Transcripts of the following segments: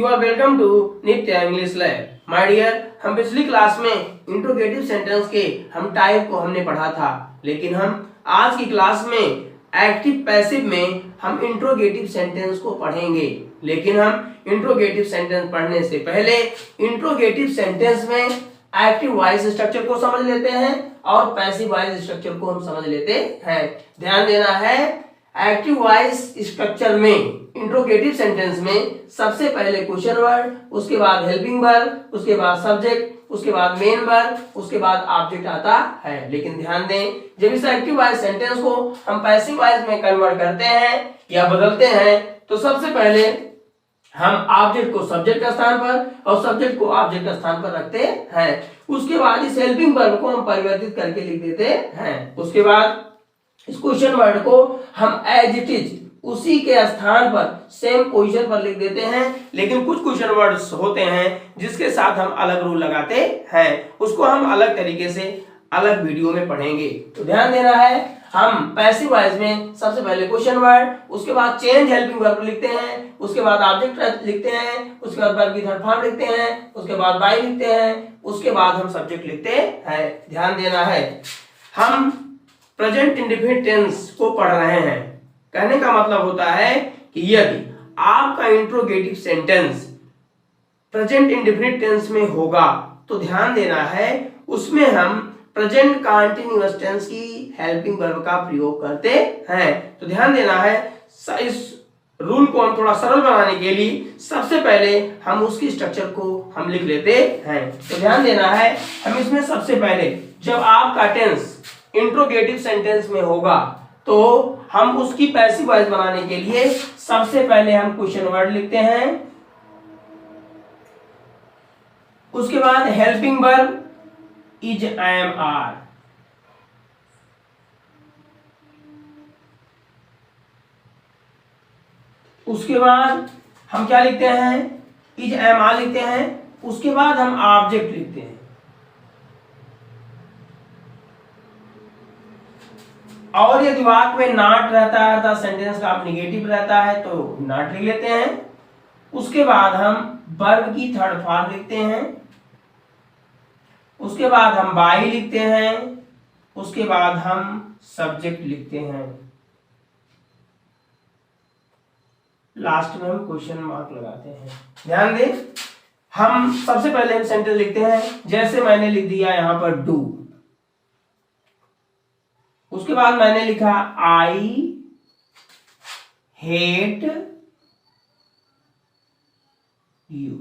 You are welcome to नित्य English lab. My dear, हम पिछली क्लास में इंट्रोगेटिव सेंटेंस के हम टाइप को हमने पढ़ा था, लेकिन हम आज की क्लास में एक्टिव पैसिव में हम इंट्रोगेटिव सेंटेंस को पढ़ेंगे। लेकिन हम इंट्रोगेटिव सेंटेंस पढ़ने से पहले इंट्रोगेटिव सेंटेंस में एक्टिव वॉइस स्ट्रक्चर को समझ लेते हैं और पैसिव वॉइस स्ट्रक्चर को हम समझ लेते हैं। ध्यान देना है, एक्टिव वॉइस स्ट्रक्चर में इंट्रोगेटिव सेंटेंस में सबसे पहले क्वेश्चन वर्ड, उसके बाद हेल्पिंग वर्ब, उसके बाद सब्जेक्ट, उसके बाद मेन वर्ब, उसके बाद ऑब्जेक्ट आता है। लेकिन ध्यान दें, जब इस एक्टिव वॉइस सेंटेंस को हम पैसिव वॉइस में कन्वर्ट करते हैं या बदलते हैं तो सबसे पहले हम ऑब्जेक्ट को सब्जेक्ट का स्थान पर और सब्जेक्ट को ऑब्जेक्ट का स्थान पर रखते हैं। उसके बाद इस हेल्पिंग वर्ब को हम परिवर्तित करके लिख देते हैं। उसके बाद इस क्वेश्चन वर्ड को हम एज इट इज उसी के स्थान पर सेम पोजीशन पर लिख देते हैं। लेकिन कुछ क्वेश्चन वर्ड्स होते हैं जिसके साथ हम अलग रूल लगाते हैं, उसको हम अलग तरीके से अलग वीडियो में पढ़ेंगे। तो ध्यान देना है, हम पैसिव वॉइस में सबसे पहले क्वेश्चन वर्ड, उसके बाद चेंज हेल्पिंग वर्ब लिखते हैं, उसके बाद ऑब्जेक्ट लिखते हैं, उसके बाद वर्ब की थर्ड फॉर्म लिखते हैं, उसके बाद बाय लिखते हैं, उसके बाद हम सब्जेक्ट लिखते हैं। ध्यान देना है, हम प्रेजेंट इंडेफिनिट टेंस को पढ़ रहे हैं। कहने का मतलब होता है कि यदि आपका interrogative sentence present indefinite tense में होगा तो ध्यान देना है उसमें हम प्रेजेंट कंटीन्यूअस टेंस की हेल्पिंग वर्ब का प्रयोग करते हैं। तो ध्यान देना है, इस रूल को हम थोड़ा सरल बनाने के लिए सबसे पहले हम उसकी स्ट्रक्चर को हम लिख लेते हैं। तो ध्यान देना है, हम इसमें सबसे पहले जब आपका टेंस इंट्रोगेटिव सेंटेंस में होगा तो हम उसकी पैसिव वॉइस बनाने के लिए सबसे पहले हम क्वेश्चन वर्ड लिखते हैं, उसके बाद helping verb is, am, are, उसके बाद हम क्या लिखते हैं, इज, एम, आर लिखते हैं। उसके बाद हम ऑब्जेक्ट लिखते हैं और यदि वाक्य में नॉट रहता है अर्थात सेंटेंस का आप निगेटिव रहता है तो नॉट लिख लेते हैं। उसके बाद हम वर्ब की थर्ड फॉर्म लिखते हैं, उसके बाद हम बाय लिखते हैं, उसके बाद हम सब्जेक्ट लिखते हैं, लास्ट में हम क्वेश्चन मार्क लगाते हैं। ध्यान दें, हम सबसे पहले हम सेंटेंस लिखते हैं, जैसे मैंने लिख दिया यहां पर डू, उसके बाद मैंने लिखा आई हेट यू।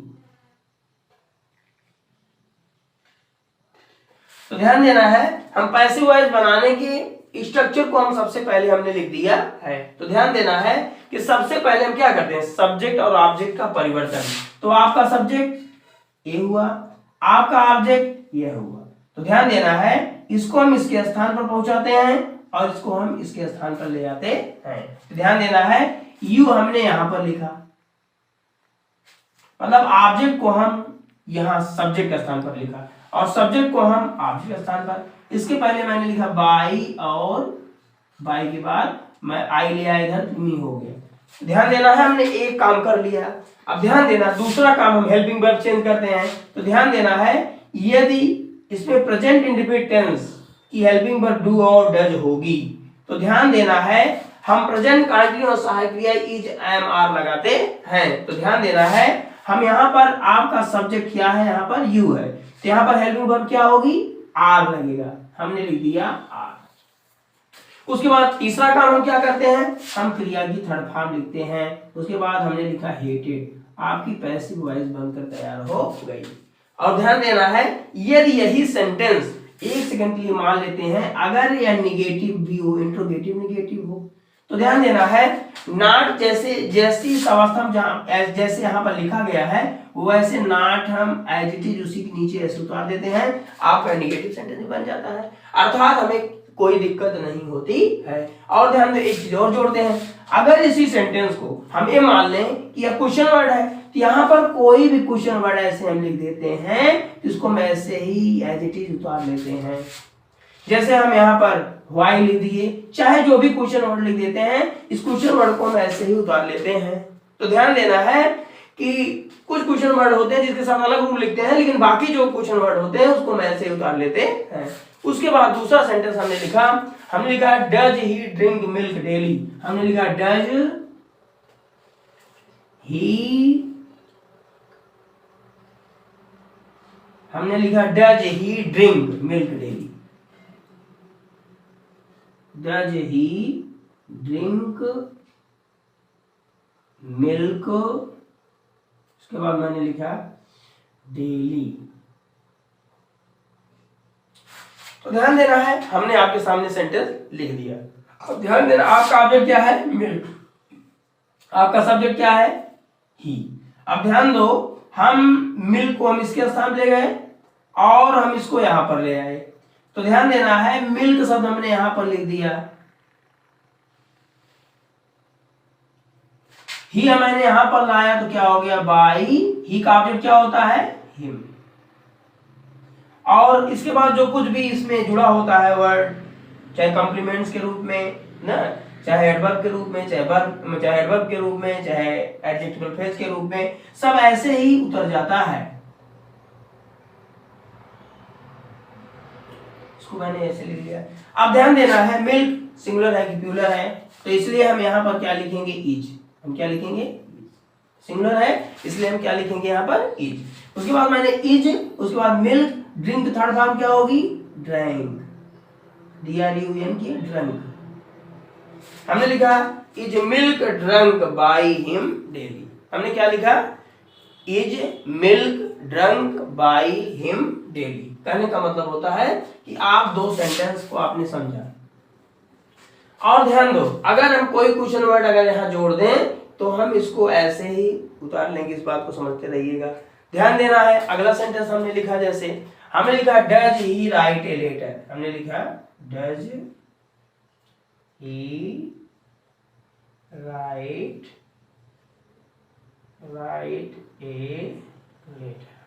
तो ध्यान देना है, हम पैसिव वॉइस बनाने के स्ट्रक्चर को हम सबसे पहले हमने लिख दिया है। तो ध्यान देना है कि सबसे पहले हम क्या करते हैं, सब्जेक्ट और ऑब्जेक्ट का परिवर्तन। तो आपका सब्जेक्ट ये हुआ, आपका ऑब्जेक्ट ये हुआ। तो ध्यान देना है, इसको हम इसके स्थान पर पहुंचाते हैं और इसको हम इसके स्थान पर ले जाते हैं। तो ध्यान देना है, यू हमने यहां पर लिखा, मतलब ऑब्जेक्ट को हम यहां सब्जेक्ट के स्थान पर लिखा और सब्जेक्ट को हम ऑब्जेक्ट के स्थान पर। इसके पहले मैंने लिखा बाई और बाई के बाद मैं आई ले आया, इधर मी हो गया। ध्यान देना है, हमने एक काम कर लिया। अब ध्यान देना, दूसरा काम हम हेल्पिंग वर्ब चेंज करते हैं। तो ध्यान देना है, यदि इसमें प्रेजेंट इंडेफिनिट टेंस की हेल्पिंग वर्ब डू और डज होगी तो ध्यान देना है, हम प्रेजेंट कंटीन्यूअस सहायक क्रिया इज, एम, आर लगाते हैं। तो ध्यान देना है, हम यहाँ पर आपका सब्जेक्ट क्या है, यहाँ पर यू है, तो यहाँ पर हेल्पिंग वर्ब क्या होगी, आर लगेगा। हमने लिख दिया आर। उसके बाद तीसरा काम हम क्या करते हैं, हम क्रिया की थर्ड फॉर्म लिखते हैं। उसके बाद हमने लिखा हेटेड, आपकी पैसिव वॉइस बनकर तैयार हो गई। और ध्यान देना है, यदि यही सेंटेंस एक सेकंड के लिए मान लेते हैं अगर यह निगेटिव भी हो, इंट्रोगेटिव निगेटिव हो, तो ध्यान देना है, नॉट जैसी अवस्था में जैसे यहाँ पर लिखा गया है वैसे नॉट हम एज इट इज उसी के नीचे ऐसे उतार देते हैं, आपका निगेटिव सेंटेंस बन जाता है, अर्थात हमें कोई दिक्कत नहीं होती है। और ध्यान दें, एक चीज और जोड़ते हैं, अगर इसी सेंटेंस को हम ये मान लें कि यह क्वेश्चन वर्ड है तो यहाँ पर कोई भी क्वेश्चन वर्ड ऐसे हम लिख देते हैं, इसको हम ऐसे ही एज इट इज उतार लेते हैं। जैसे हम यहाँ पर व्हाई लिख दिए, चाहे जो भी क्वेश्चन वर्ड लिख देते हैं, इस क्वेश्चन वर्ड को हम ऐसे ही उतार लेते हैं। तो ध्यान देना है कि कुछ क्वेश्चन वर्ड होते हैं जिसके साथ अलग रूल लिखते हैं, लेकिन बाकी जो क्वेश्चन वर्ड होते हैं उसको मैं ऐसे उतार लेते हैं। उसके बाद दूसरा सेंटेंस हमने लिखा does he drink milk daily. हमने लिखा does he drink milk daily. Does he drink milk, उसके बाद मैंने लिखा डेली। तो ध्यान देना है, हमने आपके सामने सेंटेंस लिख दिया। अब ध्यान देना, आपका ऑब्जेक्ट क्या है? मिल्क। आपका सब्जेक्ट क्या है? ही। अब ध्यान दो, हम मिल्क को हम इसके स्थान ले गए और हम इसको यहां पर ले आए। तो ध्यान देना है, मिल्क शब्द हमने यहां पर लिख दिया, ही मैंने यहां पर लाया, तो क्या हो गया? बाई। ही का ऑब्जेक्ट क्या होता है? हिम। और इसके बाद जो कुछ भी इसमें जुड़ा होता है वर्ड, चाहे कॉम्प्लीमेंट्स के रूप में ना, चाहे एडवर्ब के रूप में, चाहे एडवर्ब के रूप में, चाहे एडजेक्टिवल फ्रेज के रूप में, सब ऐसे ही उतर जाता है। इसको मैंने ऐसे लिख लिया। अब ध्यान देना है, मिल्क सिंगुलर है कि प्लूरल है, तो इसलिए हम यहाँ पर क्या लिखेंगे? इज। हम क्या लिखेंगे? सिंगुलर है इसलिए हम क्या लिखेंगे यहाँ पर? इज। उसके बाद मैंने इज, उसके बाद मिल्क, ड्रिंक थर्ड फॉर्म क्या होगी? ड्रैंक। DRUNK, drunk. हमने लिखा is milk drunk by him daily. हमने क्या लिखा? Is milk drunk by him daily. कहने का मतलब होता है कि आप दो सेंटेंस को आपने समझा। और ध्यान दो, अगर हम कोई क्वेश्चन वर्ड अगर यहां जोड़ दें तो हम इसको ऐसे ही उतार लेंगे, इस बात को समझते रहिएगा। ध्यान देना है, अगला सेंटेंस हमने लिखा, जैसे हमने लिखा does he write a letter. हमने लिखा does he write a letter.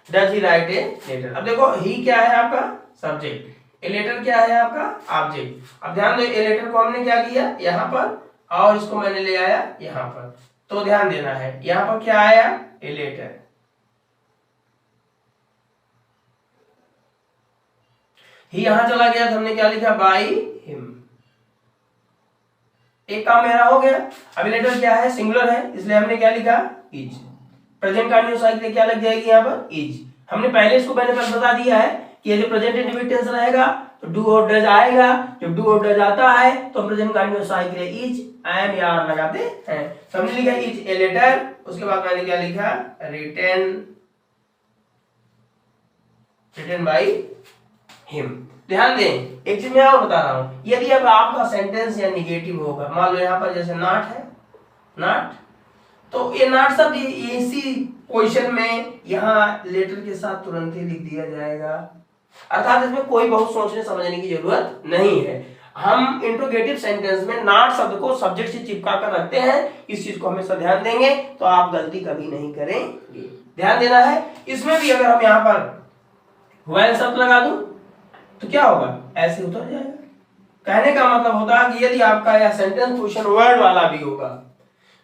Does he write a letter. अब देखो, ही क्या है? आपका सब्जेक्ट। ए लेटर क्या है? आपका ऑब्जेक्ट। अब ध्यान दो, ए लेटर को हमने क्या किया? यहां पर, और इसको मैंने ले आया यहां पर। तो ध्यान देना है, यहां पर क्या आया? A letter. ही यहां चला गया, तो हमने क्या लिखा? By him. एक काम मेरा हो गया। अब लेटर क्या है? सिंगुलर है, इसलिए हमने क्या लिखा? इज। प्रेजेंट कंटिन्यूअस साइकिल क्या लग जाएगी यहाँ पर? इज। हमने पहले इसको बता दिया है कि ये जो प्रेजेंट इंडेफिनिट टेंस रहेगा तो डू और डज आएगा। जब डू और डज आता है तो present continuous cycle is, am या आर लगाते हैं। तो हमने लिखा इज ए लेटर, उसके बाद मैंने क्या लिखा? Written by him. ध्यान दें, एक चीज मैं और बता रहा हूं, यदि अब आपका सेंटेंस या निगेटिव होगा, मान लो यहां पर जैसे नॉट है, नॉट, तो ये नॉट शब्द इसी पोजीशन में यहां लेटर के साथ तुरंत ही लिख दिया जाएगा। अर्थात इसमें कोई बहुत सोचने समझने की जरूरत नहीं है। हम इंट्रोगेटिव सेंटेंस में नॉट शब्द को सब्जेक्ट से चिपका कर रखते हैं, इस चीज को हमेशा ध्यान देंगे तो आप गलती कभी नहीं करेंगे। ध्यान देना है, इसमें भी अगर हम यहाँ पर व्हेन शब्द लगा दूं तो क्या होगा? ऐसे उतर जाएगा। कहने का मतलब होता है कि यदि आपका यह सेंटेंस क्वेश्चन वर्ड वाला भी होगा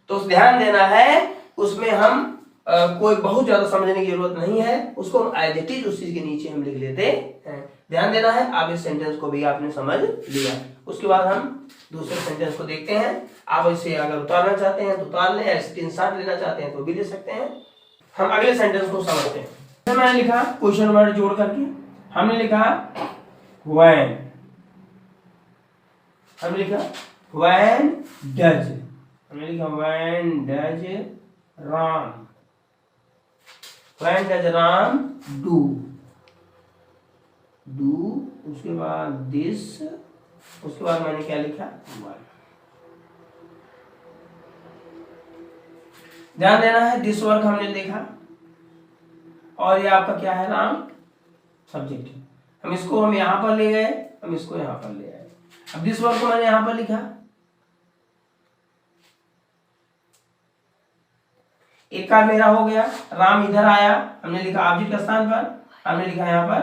तो ध्यान देना है, उसमें हम कोई बहुत ज्यादा समझने की जरूरत नहीं है, उसको एज इट इज उस चीज के नीचे हम लिख लेते हैं। ध्यान देना है, आप इस सेंटेंस को भी आपने समझ लिया। उसके बाद हम दूसरे सेंटेंस को देखते हैं। आप इसे अगर उतारना चाहते हैं तो उतार लें, स्क्रीनशॉट लेना चाहते हैं तो भी ले सकते हैं। हम अगले सेंटेंस को समझते हैं। मैंने लिखा क्वेश्चन वर्ड जोड़ करके, हमने लिखा व्हेन। हमने लिखा व्हेन डज। हमने लिखा when does Ram. When does Ram do. Do, उसके बाद दिस, उसके बाद मैंने क्या लिखा? वन। ध्यान देना है, दिस वर्क हमने देखा और ये आपका क्या है? राम सब्जेक्ट है। हम यहां पर ले गए, हम इसको यहां पर ले आए। अब दिस वर्क को मैंने यहां पर लिखा, एक कार्ड मेरा हो गया, राम इधर आया, हमने लिखा ऑब्जेक्ट के स्थान पर, हमने लिखा यहां पर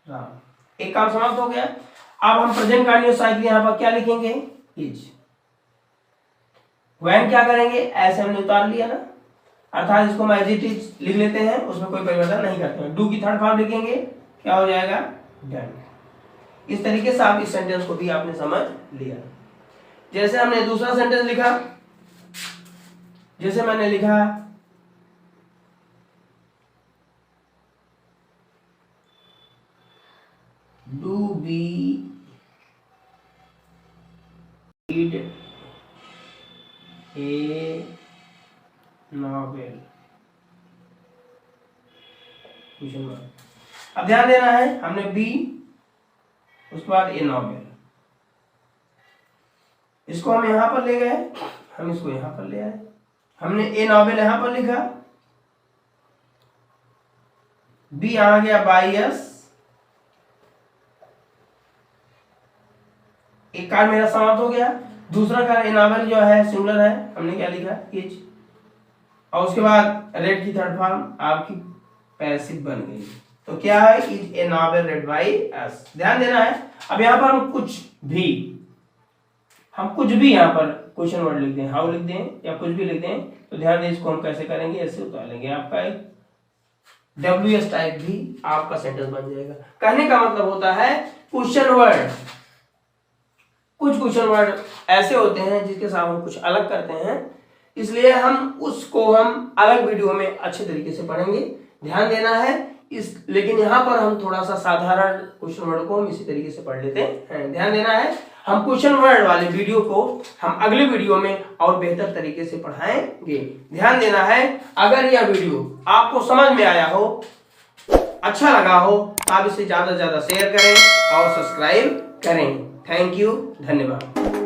राम। एक काम समाप्त हो गया। अब हम प्रेजेंट कंटिन्यूअस साइकिल यहां पर क्या लिखेंगे? इज। व्हेन क्या करेंगे, ऐसे हमने उतार लिया ना, अर्थात इसको हम एज इट इज लिख लेते हैं, उसमें कोई परिवर्तन नहीं करते हैं। डू की थर्ड फॉर्म लिखेंगे, क्या हो जाएगा, डन। इस तरीके से आप इस सेंटेंस को भी आपने समझ लिया। जैसे हमने दूसरा सेंटेंस लिखा, जैसे मैंने लिखा do be read a novel, question mark. अब ध्यान देना है, हमने बी, उसके बाद ए नॉवेल, इसको हम यहां पर ले गए, हम इसको यहां पर ले आए, हमने ए नॉवेल यहां पर लिखा, बी आ गया बाई एस, एक कार मेरा समाप्त हो गया, दूसरा कार ए नॉवेल जो है सिंगुलर है, हमने क्या लिखा, इज, और उसके बाद रेड की थर्ड फॉर्म आपकी पैसिव बन गई। तो क्या है, is a novel red by S. ध्यान देना है, अब यहां पर हम कुछ भी यहां पर क्वेश्चन वर्ड लिख दें, हाउ लिख दें या कुछ भी लिख दें, तो ध्यान दें इसको हम कैसे करेंगे, ऐसे उतार लेंगे, आपका एक WS टाइप भी आपका सेंटेंस बन जाएगा। कहने का मतलब होता है क्वेश्चन वर्ड, कुछ क्वेश्चन वर्ड ऐसे होते हैं जिसके साथ हम कुछ अलग करते हैं, इसलिए हम उसको हम अलग वीडियो में अच्छे तरीके से पढ़ेंगे, ध्यान देना है इस। लेकिन यहाँ पर हम थोड़ा सा साधारण क्वेश्चन वर्ड को हम इसी तरीके से पढ़ लेते हैं, ध्यान देना है। हम क्वेश्चन वर्ड वाले वीडियो को हम अगले वीडियो में और बेहतर तरीके से पढ़ाएंगे, ध्यान देना है। अगर यह वीडियो आपको समझ में आया हो, अच्छा लगा हो, तो आप इसे ज्यादा से ज्यादा शेयर करें और सब्सक्राइब करें। थैंक यू, धन्यवाद।